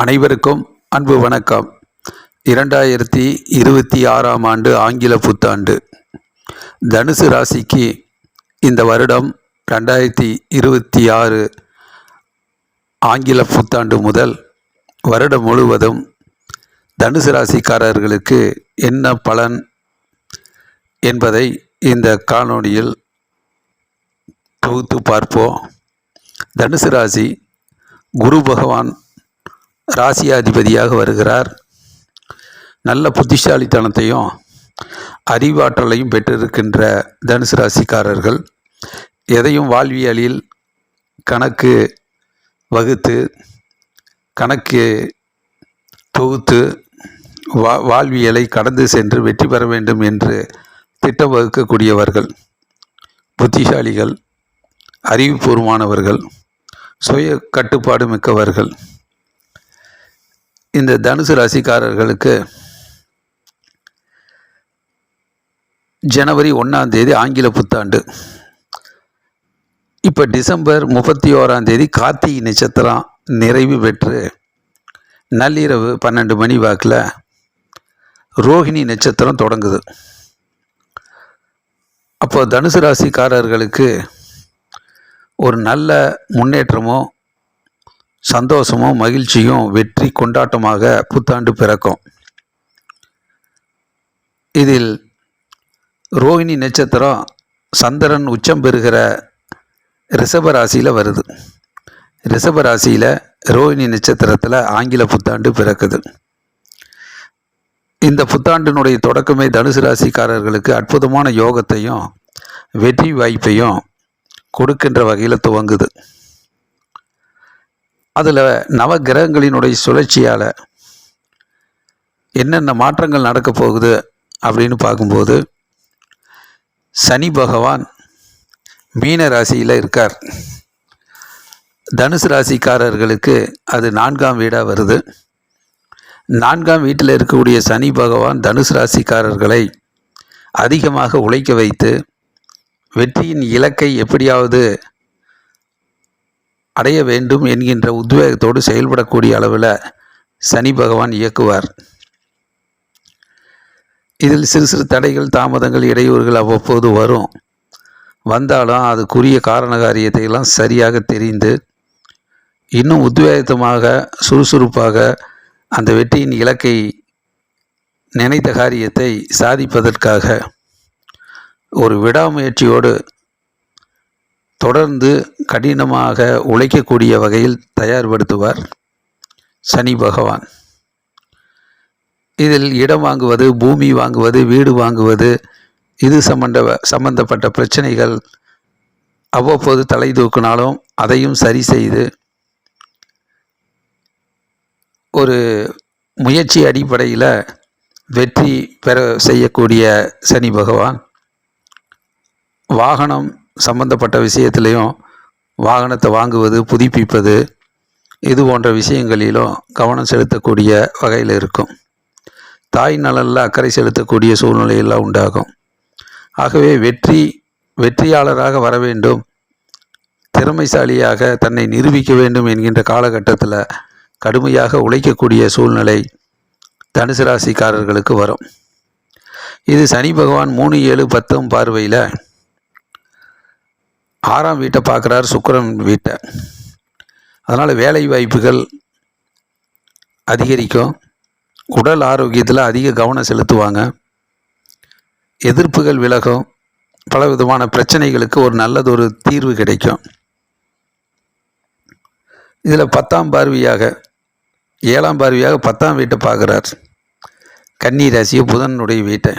அனைவருக்கும் அன்பு வணக்கம். 2026ஆம் ஆண்டு ஆங்கில புத்தாண்டு. தனுசு ராசிக்கு இந்த வருடம் 2026 ஆங்கில புத்தாண்டு முதல் வருடம் முழுவதும் தனுசு ராசிக்காரர்களுக்கு என்ன பலன் என்பதை இந்த காணொளியில் தொகுத்து பார்ப்போம். தனுசு ராசி குரு பகவான் ராசியாதிபதியாக வருகிறார். நல்ல புத்திசாலித்தனத்தையும் அறிவாற்றலையும் பெற்றிருக்கின்ற தனுசு ராசிக்காரர்கள் எதையும் வாழ்வியலில் கணக்கு வகுத்து கணக்கு தொகுத்து வாழ்வியலை கடந்து சென்று வெற்றி பெற வேண்டும் என்று திட்டம் வகுக்கக்கூடியவர்கள், புத்திசாலிகள், அறிவுபூர்வமானவர்கள், சுய கட்டுப்பாடு மிக்கவர்கள். இந்த தனுசு ராசிக்காரர்களுக்கு ஜனவரி 1ஆம் தேதி ஆங்கில புத்தாண்டு. இப்போ டிசம்பர் 31ஆம் தேதி கார்த்திகை நட்சத்திரம் நிறைவு பெற்று நள்ளிரவு 12 மணி வாக்கில் ரோஹிணி நட்சத்திரம் தொடங்குது. அப்போ தனுசு ராசிக்காரர்களுக்கு ஒரு நல்ல முன்னேற்றமோ சந்தோஷமும் மகிழ்ச்சியும் வெற்றி கொண்டாட்டமாக புத்தாண்டு பிறக்கும். இதில் ரோஹிணி நட்சத்திரம் சந்திரன் உச்சம் பெறுகிற ரிஷபராசியில் வருது. ரிஷபராசியில் ரோஹிணி நட்சத்திரத்தில் ஆங்கில புத்தாண்டு பிறக்குது. இந்த புத்தாண்டினுடைய தொடக்கமே தனுசு ராசிக்காரர்களுக்கு அற்புதமான யோகத்தையும் வெற்றி வாய்ப்பையும் கொடுக்கின்ற வகையில் துவங்குது. அதில் நவ கிரகங்களினுடைய சுழற்சியால் என்னென்ன மாற்றங்கள் நடக்க போகுது அப்படின்னு பார்க்கும்போது, சனி பகவான் மீன ராசியில் இருக்கார். தனுசு ராசிக்காரர்களுக்கு அது 4ஆம் வீடாக வருது. 4ஆம் வீட்டில் இருக்கக்கூடிய சனி பகவான் தனுசு ராசிக்காரர்களை அதிகமாக உழைக்க வைத்து வெற்றியின் இலக்கை எப்படியாவது அடைய வேண்டும் என்கின்ற உத்வேகத்தோடு செயல்படக்கூடிய அளவில் சனி பகவான் இயக்குவார். இதில் சிறு சிறு தடைகள், தாமதங்கள், இடையூறுகள் அவ்வப்போது வந்தாலும் அதுக்குரிய காரண காரியத்தை எல்லாம் சரியாக தெரிந்து இன்னும் உத்வேகமாக சுறுசுறுப்பாக அந்த வெற்றியின் இலக்கை நினைத்த காரியத்தை சாதிப்பதற்காக ஒரு விடாமுயற்சியோடு தொடர்ந்து கடினமாக உழைக்கக்கூடிய வகையில் தயார்படுத்துவார் சனி பகவான். இதில் இடம் வாங்குவது, பூமி வாங்குவது, வீடு வாங்குவது, இது சம்பந்தப்பட்ட பிரச்சனைகள் அவ்வப்போது தலை தூக்கினாலும் அதையும் சரி செய்து ஒரு முயற்சி அடிப்படையில் வெற்றி பெற செய்யக்கூடிய சனி பகவான் வாகனம் சம்பந்தப்பட்ட விஷயத்திலையும் வாகனத்தை வாங்குவது, புதுப்பிப்பது, இது போன்ற விஷயங்களிலும் கவனம் செலுத்தக்கூடிய வகையில் இருக்கும். தாய் நலனில் அக்கறை செலுத்தக்கூடிய சூழ்நிலையெல்லாம் உண்டாகும். ஆகவே வெற்றியாளராக வர வேண்டும், திறமைசாலியாக தன்னை நிரூபிக்க வேண்டும் என்கின்ற காலகட்டத்தில் கடுமையாக உழைக்கக்கூடிய சூழ்நிலை தனுசு ராசிக்காரர்களுக்கு வரும். இது சனி பகவான் 3, 7, 10 பார்வையில் 6ஆம் வீட்டை பார்க்குறார், சுக்கிரன் வீட்டை. அதனால் வேலை வாய்ப்புகள் அதிகரிக்கும். உடல் ஆரோக்கியத்தில் அதிக கவனம் செலுத்துவாங்க. எதிர்ப்புகள் விலகும். பலவிதமான பிரச்சனைகளுக்கு ஒரு நல்லதொரு தீர்வு கிடைக்கும். இதில் 10ஆம் பார்வையாக 7ஆம் பார்வையாக 10ஆம் வீட்டை பார்க்குறார், கன்னி ராசியை, புதனுடைய வீட்டை.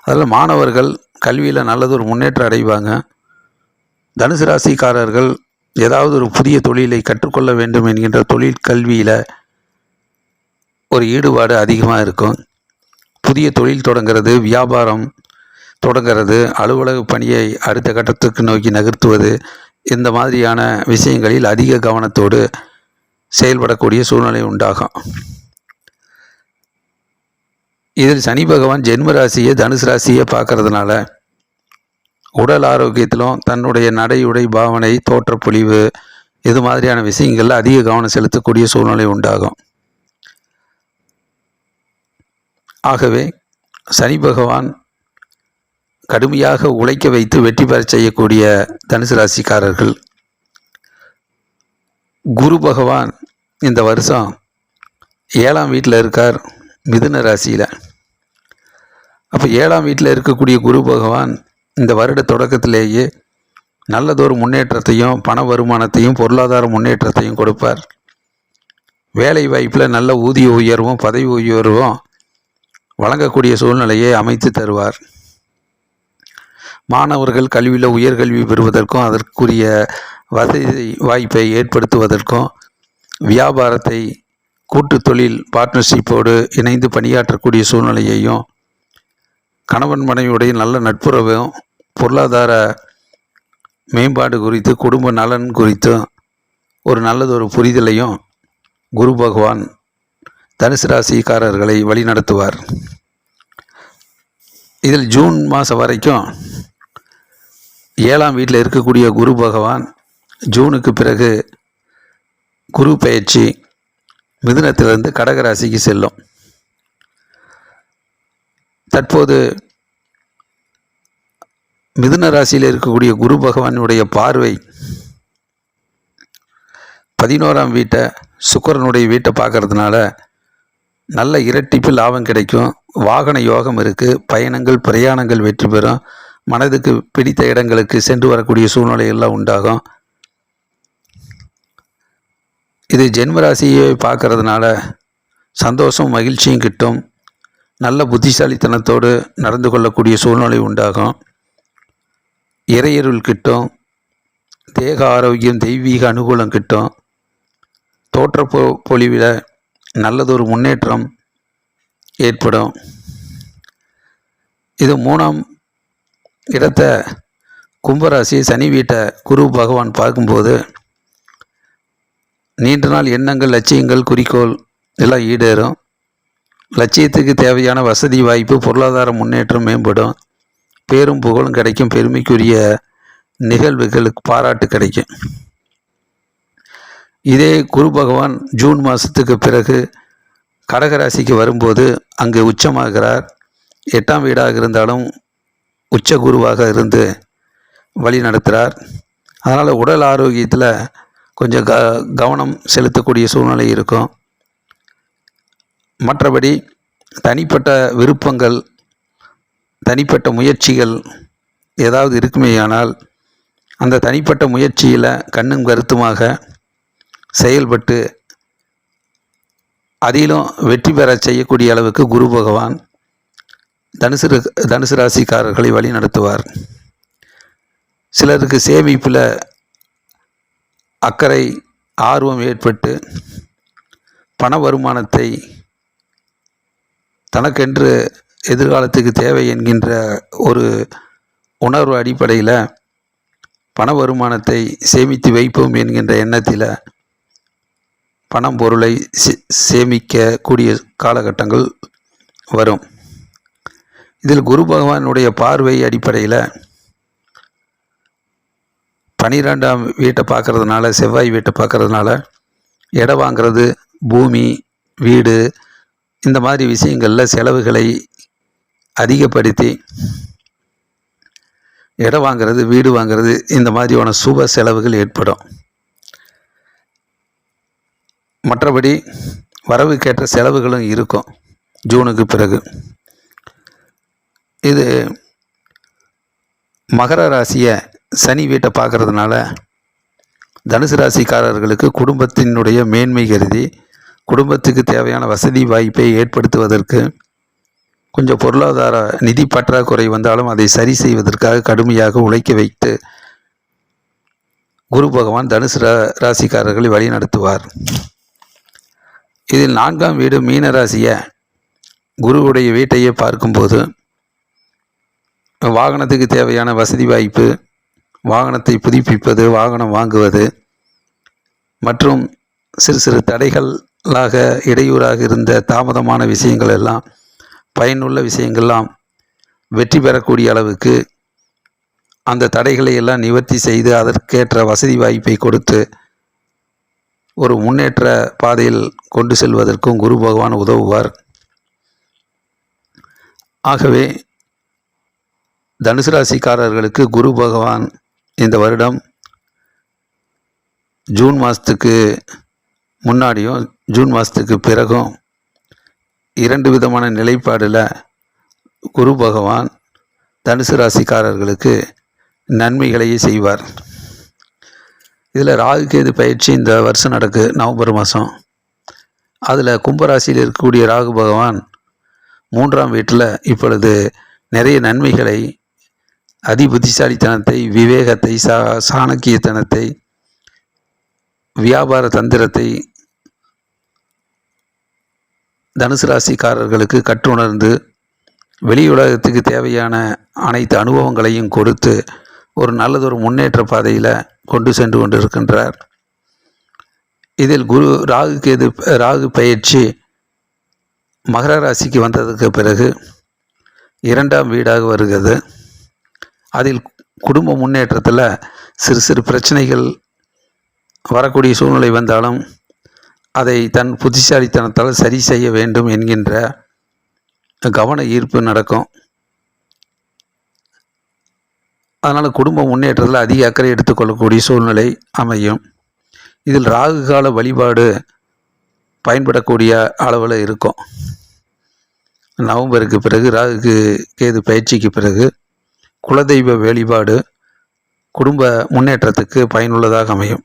அதில் மாணவர்கள் கல்வியில் நல்லதொரு முன்னேற்றம் அடைவாங்க. தனுசு ராசிக்காரர்கள் ஏதாவது ஒரு புதிய தொழிலை கற்றுக்கொள்ள வேண்டும் என்கின்ற தொழில் கல்வியில் ஒரு ஈடுபாடு அதிகமாக இருக்கும். புதிய தொழில் தொடங்கிறது, வியாபாரம் தொடங்கிறது, அலுவலக பணியை அடுத்த கட்டத்துக்கு நோக்கி நகர்த்துவது, இந்த மாதிரியான விஷயங்களில் அதிக கவனத்தோடு செயல்படக்கூடிய சூழ்நிலை உண்டாகும். இதில் சனி பகவான் ஜென்ம ராசியை, தனுசு ராசியை பார்க்கறதுனால உடல் ஆரோக்கியத்திலும் தன்னுடைய நடையுடை பாவனை, தோற்றப்பொழிவு, இது மாதிரியான விஷயங்களில் அதிக கவனம் செலுத்தக்கூடிய சூழ்நிலை உண்டாகும். ஆகவே சனி பகவான் கடுமையாக உழைக்க வைத்து வெற்றி பெற செய்யக்கூடிய தனுசு ராசிக்காரர்கள். குரு பகவான் இந்த வருஷம் 7ஆம் வீட்டில் இருக்கார், மிதுன ராசியில். அப்போ 7ஆம் வீட்டில் இருக்கக்கூடிய குரு பகவான் இந்த வருட தொடக்கத்திலேயே நல்லதொரு முன்னேற்றத்தையும் பண வருமானத்தையும் பொருளாதார முன்னேற்றத்தையும் கொடுப்பார். வேலை வாய்ப்பில் நல்ல ஊதிய உயர்வும் பதவி உயர்வும் வழங்கக்கூடிய சூழ்நிலையை அமைத்து தருவார். மாணவர்கள் கல்வியில் உயர்கல்வி பெறுவதற்கும் அதற்குரிய வசதி வாய்ப்பை ஏற்படுத்துவதற்கும் வியாபாரத்தை கூட்டு தொழில் பார்ட்னர்ஷிப்போடு இணைந்து பணியாற்றக்கூடிய சூழ்நிலையையும் கணவன் மனைவியுடைய நல்ல நட்புறவும் பொருளாதார மேம்பாடு குறித்து குடும்ப நலன் குறித்தும் ஒரு நல்லதொரு புரிதலையும் குரு பகவான் தனுசு ராசிக்காரர்களை வழிநடத்துவார். இதில் ஜூன் மாதம் வரைக்கும் 7ஆம் வீட்டில் இருக்கக்கூடிய குரு பகவான் ஜூனுக்கு பிறகு குரு பெயர்ச்சி மிதுனத்திலிருந்து கடகராசிக்கு செல்லும். தற்போது மிதுன ராசியில் இருக்கக்கூடிய குரு பகவானுடைய பார்வை 11ஆம் வீட்டை சுக்கிரனுடைய வீட்டை பார்க்கறதுனால நல்ல இரட்டிப்பு லாபம் கிடைக்கும். வாகன யோகம் இருக்குது. பயணங்கள் பிரயாணங்கள் வெற்றி பெறும். மனதுக்கு பிடித்த இடங்களுக்கு சென்று வரக்கூடிய சூழ்நிலையெல்லாம் உண்டாகும். இது ஜென்மராசியை பார்க்கறதுனால சந்தோஷம் மகிழ்ச்சியும் கிட்டும். நல்ல புத்திசாலித்தனத்தோடு நடந்து கொள்ளக்கூடிய சூழ்நிலை உண்டாகும். இறையருள் கிட்டும். தேக ஆரோக்கியம் தெய்வீக அனுகூலம் கிட்டும். தோற்ற பொலிவில் நல்லதொரு முன்னேற்றம் ஏற்படும். இது 3ஆம் இடத்தை கும்பராசி சனி வீட்டை குரு பகவான் பார்க்கும்போது நீண்ட நாள் எண்ணங்கள் லட்சியங்கள் குறிக்கோள் எல்லாம் ஈடேறும். லட்சியத்துக்கு தேவையான வசதி வாய்ப்பு பொருளாதார முன்னேற்றம் மேம்படும். பேரும் புகழும் கிடைக்கும். பெருமைக்குரிய நிகழ்வுகளுக்கு பாராட்டு கிடைக்கும். இதே குரு பகவான் ஜூன் மாதத்துக்கு பிறகு கடகராசிக்கு வரும்போது அங்கு உச்சமாகிறார். 8ஆம் வீடாக இருந்தாலும் உச்ச குருவாக இருந்து வழி நடத்துகிறார். அதனால் உடல் ஆரோக்கியத்தில் கொஞ்சம் கவனம் செலுத்தக்கூடிய சூழ்நிலை இருக்கும். மற்றபடி தனிப்பட்ட விருப்பங்கள் தனிப்பட்ட முயற்சிகள் ஏதாவது இருக்குமேயானால் அந்த தனிப்பட்ட முயற்சியில் கண்ணும் கருத்துமாக செயல்பட்டு அதிலும் வெற்றி பெற செய்யக்கூடிய அளவுக்கு குரு பகவான் தனுசு ராசிக்காரர்களை வழி நடத்துவார். சிலருக்கு சேமிப்பில் அக்கறை ஆர்வம் ஏற்பட்டு பண வருமானத்தை தனக்கென்று எதிர்காலத்துக்கு தேவை என்கின்ற ஒரு உணர்வு அடிப்படையில் பண வருமானத்தை சேமித்து வைப்போம் என்கின்ற எண்ணத்தில் பணம் பொருளை சேமிக்கக்கூடிய காலகட்டங்கள் வரும். இதில் குரு பகவானுடைய பார்வை அடிப்படையில் 12ஆம் வீட்டை பார்க்கறதுனால செவ்வாய் வீட்டை பார்க்கறதுனால இடம் வாங்கிறது பூமி வீடு இந்த மாதிரி விஷயங்களில் செலவுகளை அதிகப்படுத்தி இடம் வாங்கிறது வீடு வாங்கிறது இந்த மாதிரியான சுப செலவுகள் ஏற்படும். மற்றபடி வரவுக்கேற்ற செலவுகளும் இருக்கும் ஜூனுக்கு பிறகு. இது மகர ராசியை சனி வீட்டை பார்க்கறதுனால தனுசு ராசிக்காரர்களுக்கு குடும்பத்தினுடைய மேன்மை கருதி குடும்பத்துக்கு தேவையான வசதி வாய்ப்பை ஏற்படுத்துவதற்கு கொஞ்சம் பொருளாதார நிதி பற்றாக்குறை வந்தாலும் அதை சரி செய்வதற்காக கடுமையாக உழைக்க வைத்து குரு பகவான் தனுசு ராசிக்காரர்களை வழி நடத்துவார். இதில் 4ஆம் வீடு மீன ராசியை குருவுடைய வீட்டையே பார்க்கும்போது வாகனத்துக்கு தேவையான வசதி வாய்ப்பு வாகனத்தை புதுப்பிப்பது வாகனம் வாங்குவது மற்றும் சிறு சிறு தடைகளாக இடையூறாக இருந்த தாமதமான விஷயங்கள் எல்லாம் பயனுள்ள விஷயங்கள்லாம் வெற்றி பெறக்கூடிய அளவுக்கு அந்த தடைகளை எல்லாம் நிவர்த்தி செய்து அதற்கேற்ற வசதி வாய்ப்பை கொடுத்து ஒரு முன்னேற்ற பாதையில் கொண்டு செல்வதற்கும் குரு பகவான் உதவுவார். ஆகவே தனுசு ராசிக்காரர்களுக்கு குரு பகவான் இந்த வருடம் ஜூன் மாதத்துக்கு முன்னாடியும் ஜூன் மாதத்துக்கு பிறகும் 2 விதமான நிலைப்பாடில் குரு பகவான் தனுசு ராசிக்காரர்களுக்கு நன்மைகளையே செய்வார். இதில் ராகு கேது பயிற்சி இந்த வருஷம் நடக்கு நவம்பர் மாதம். அதில் கும்பராசியில் இருக்கக்கூடிய ராகு பகவான் 3ஆம் வீட்டில் இப்பொழுது நிறைய நன்மைகளை, அதிபுத்திசாலித்தனத்தை, விவேகத்தை, சாணக்கியத்தனத்தை, வியாபார தந்திரத்தை தனுசு ராசிக்காரர்களுக்கு கற்றுணர்ந்து வெளியுலகத்துக்கு தேவையான அனைத்து அனுபவங்களையும் கொடுத்து ஒரு நல்லதொரு முன்னேற்ற பாதையில் கொண்டு சென்று கொண்டிருக்கின்றார். இதில் ராகு பயிற்சி மகர ராசிக்கு வந்ததுக்கு பிறகு 2ஆம் வீடாக வருகிறது. அதில் குடும்ப முன்னேற்றத்தில் சிறு சிறு பிரச்சனைகள் வரக்கூடிய சூழ்நிலை வந்தாலும் அதை தன் புத்திசாலித்தனத்தால் சரி செய்ய வேண்டும் என்கின்ற கவன ஈர்ப்பு நடக்கும். அதனால் குடும்ப முன்னேற்றத்தில் அதிக அக்கறை எடுத்துக்கொள்ளக்கூடிய சூழ்நிலை அமையும். இதில் ராகு கால வழிபாடு பயன்படக்கூடிய அளவில் இருக்கும். நவம்பருக்கு பிறகு ராகு கேது பயிற்சிக்கு பிறகு குலதெய்வ வழிபாடு குடும்ப முன்னேற்றத்துக்கு பயனுள்ளதாக அமையும்.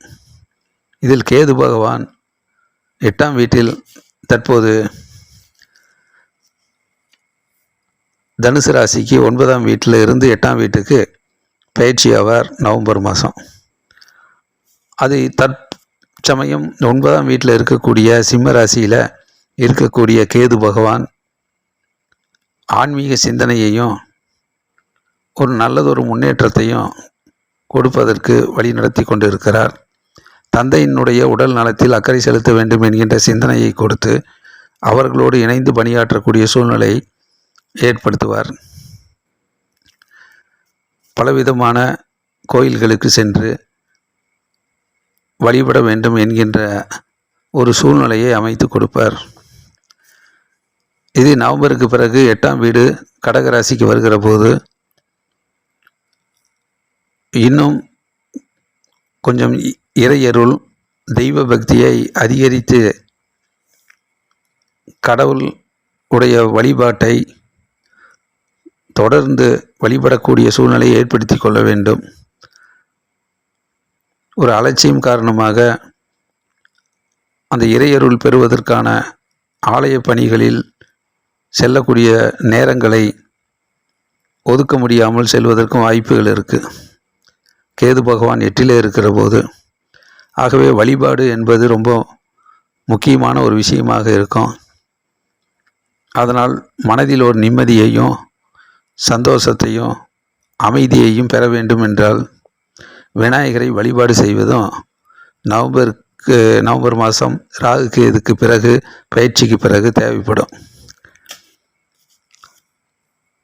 இதில் கேது பகவான் 8ஆம் வீட்டில் தற்போது தனுசு ராசிக்கு 9ஆம் வீட்டில் இருந்து 8ஆம் வீட்டுக்கு பயிற்சி ஆவார் நவம்பர் மாதம். அது தற்சமயம் 9ஆம் வீட்டில் இருக்கக்கூடிய சிம்ம ராசியில் இருக்கக்கூடிய கேது பகவான் ஆன்மீக சிந்தனையையும் ஒரு நல்லதொரு முன்னேற்றத்தையும் கொடுப்பதற்கு வழி நடத்தி கொண்டு இருக்கிறார். தந்தையினுடைய உடல் நலத்தில் அக்கறை செலுத்த வேண்டும் என்கின்ற சிந்தனையை கொடுத்து அவர்களோடு இணைந்து பணியாற்றக்கூடிய சூழ்நிலை ஏற்படுத்துவார். பலவிதமான கோயில்களுக்கு சென்று வழிபட வேண்டும் என்கின்ற ஒரு சூழ்நிலையை அமைத்து கொடுப்பார். இது நவம்பருக்கு பிறகு 8ஆம் வீடு கடகராசிக்கு வருகிற போது இன்னும் கொஞ்சம் இறையருள், தெய்வ பக்தியை அதிகரித்து கடவுள் உடைய வழிபாட்டை தொடர்ந்து வழிபடக்கூடிய சூழ்நிலையை ஏற்படுத்தி கொள்ள வேண்டும். ஒரு அலட்சியம் காரணமாக அந்த இறையருள் பெறுவதற்கான ஆலய பணிகளில் செல்லக்கூடிய நேரங்களை ஒதுக்க முடியாமல் செல்வதற்கும் வாய்ப்புகள் இருக்குது. கேது பகவான் 8ல் இருக்கிற போது. ஆகவே வழிபாடு என்பது ரொம்ப முக்கியமான ஒரு விஷயமாக இருக்கும். அதனால் மனதில் ஒரு நிம்மதியையும் சந்தோஷத்தையும் அமைதியையும் பெற வேண்டும் என்றால் விநாயகரை வழிபாடு செய்வதும் நவம்பர் மாதம் ராகு கேதுக்கு பிறகு பயிற்சிக்கு பிறகு தேவைப்படும்.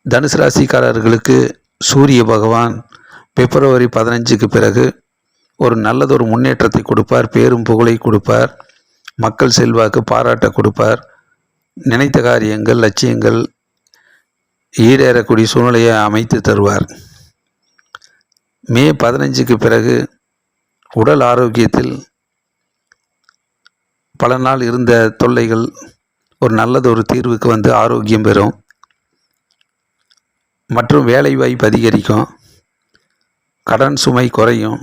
தனுசு ராசிக்காரர்களுக்கு சூரிய பகவான் பிப்ரவரி 15க்கு பிறகு ஒரு நல்லதொரு முன்னேற்றத்தை கொடுப்பார், பேரும் புகழை கொடுப்பார், மக்கள் செல்வாக்கு பாராட்ட கொடுப்பார், நினைத்த காரியங்கள் லட்சியங்கள் ஈடேறக்கூடிய சூழ்நிலையை அமைத்து தருவார். மே 15க்கு பிறகு உடல் ஆரோக்கியத்தில் பல நாள் இருந்த தொல்லைகள் ஒரு நல்லதொரு தீர்வுக்கு வந்து ஆரோக்கியம் பெறும். மற்றும் வேலை வாய்ப்பு அதிகரிக்கும், கடன் சுமை குறையும்,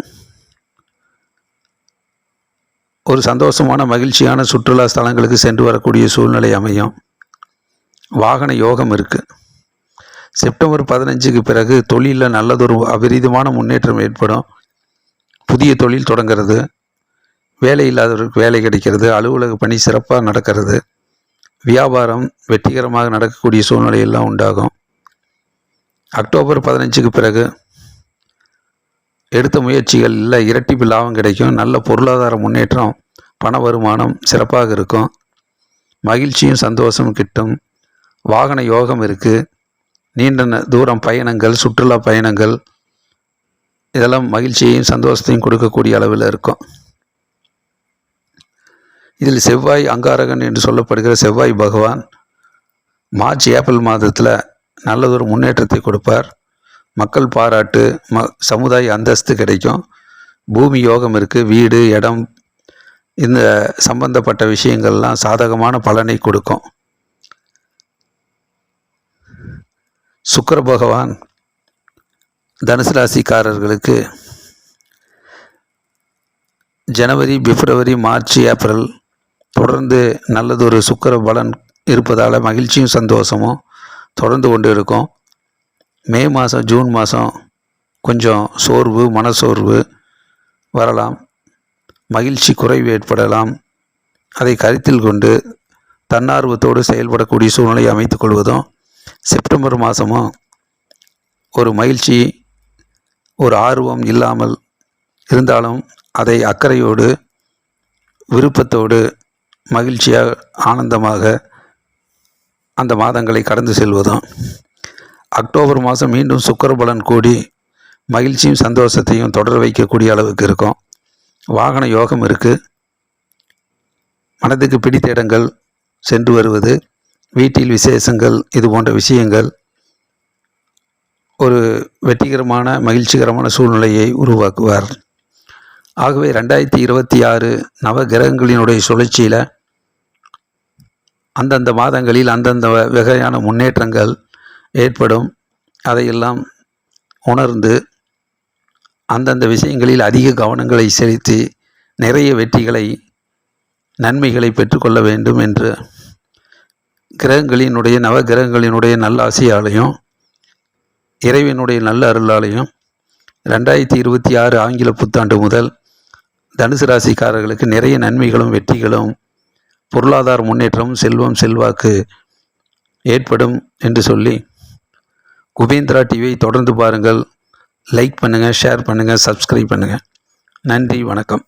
ஒரு சந்தோஷமான மகிழ்ச்சியான சுற்றுலா ஸ்தலங்களுக்கு சென்று வரக்கூடிய சூழ்நிலை அமையும். வாகன யோகம் இருக்குது. செப்டம்பர் 15க்கு பிறகு தொழிலில் நல்லதொரு அபரிதமான முன்னேற்றம் ஏற்படும். புதிய தொழில் தொடங்கிறது, வேலை இல்லாதவருக்கு வேலை கிடைக்கிறது, அலுவலக பணி சிறப்பாக நடக்கிறது, வியாபாரம் வெற்றிகரமாக நடக்கக்கூடிய சூழ்நிலையெல்லாம் உண்டாகும். அக்டோபர் 15க்கு பிறகு எடுத்த முயற்சிகள் இல்லை இரட்டிப்பு லாபம் கிடைக்கும். நல்ல பொருளாதார முன்னேற்றம், பண வருமானம் சிறப்பாக இருக்கும், மகிழ்ச்சியும் சந்தோஷமும் கிட்டும். வாகன யோகம் இருக்குது. நீண்ட தூரம் பயணங்கள், சுற்றுலா பயணங்கள் இதெல்லாம் மகிழ்ச்சியையும் சந்தோஷத்தையும் கொடுக்கக்கூடிய அளவில் இருக்கும். இதில் செவ்வாய் அங்காரகன் என்று சொல்லப்படுகிற செவ்வாய் பகவான் மார்ச் ஏப்ரல் மாதத்தில் நல்லதொரு முன்னேற்றத்தை கொடுப்பார். மக்கள் பாராட்டு, சமுதாய அந்தஸ்து கிடைக்கும். பூமி யோகம் இருக்குது. வீடு, இடம், இந்த சம்பந்தப்பட்ட விஷயங்கள்லாம் சாதகமான பலனை கொடுக்கும். சுக்கிர பகவான் தனுசு ராசிக்காரர்களுக்கு ஜனவரி, பிப்ரவரி, மார்ச், ஏப்ரல் தொடர்ந்து நல்லதொரு சுக்கிர பலன் இருப்பதால் மகிழ்ச்சியும் சந்தோஷமும் தொடர்ந்து கொண்டு இருக்கும். மே மாதம், ஜூன் மாதம் கொஞ்சம் சோர்வு, மனசோர்வு வரலாம், மகிழ்ச்சி குறைவு ஏற்படலாம். அதை கருத்தில் கொண்டு தன்னார்வத்தோடு செயல்படக்கூடிய சூழ்நிலையை அமைத்துக் கொள்வதும், செப்டம்பர் மாதமும் ஒரு மகிழ்ச்சி, ஒரு ஆர்வம் இல்லாமல் இருந்தாலும் அதை அக்கறையோடு, விருப்பத்தோடு, மகிழ்ச்சியாக, ஆனந்தமாக அந்த மாதங்களை கடந்து செல்வதும், அக்டோபர் மாதம் மீண்டும் சுக்கிரபலன் கூடி மகிழ்ச்சியும் சந்தோஷத்தையும் தொடர வைக்கக்கூடிய அளவுக்கு இருக்கும். வாகன யோகம் இருக்குது. மனதுக்கு பிடித்த இடங்கள் சென்று வருவது, வீட்டில் விசேஷங்கள், இது போன்ற விஷயங்கள் ஒரு வெற்றிகரமான மகிழ்ச்சிகரமான சூழ்நிலையை உருவாக்குவார். ஆகவே 2026 நவ கிரகங்களினுடைய சுழற்சியில் அந்தந்த மாதங்களில் அந்தந்த வகையான முன்னேற்றங்கள் ஏற்படும். அதையெல்லாம் உணர்ந்து அந்தந்த விஷயங்களில் அதிக கவனங்களை செலுத்தி நிறைய வெற்றிகளை, நன்மைகளை பெற்றுக்கொள்ள வேண்டும் என்று கிரகங்களினுடைய, நவ கிரகங்களினுடைய நல்லாசியாலையும் இறைவனுடைய நல்ல அருளாலையும் 2026 ஆங்கில புத்தாண்டு முதல் தனுசு ராசிக்காரர்களுக்கு நிறைய நன்மைகளும் வெற்றிகளும், பொருளாதார முன்னேற்றமும், செல்வம், செல்வாக்கு ஏற்படும் என்று சொல்லி, குபேந்திரா டிவியை தொடர்ந்து பாருங்கள். லைக் பண்ணுங்கள், ஷேர் பண்ணுங்கள், சப்ஸ்கிரைப் பண்ணுங்கள். நன்றி, வணக்கம்.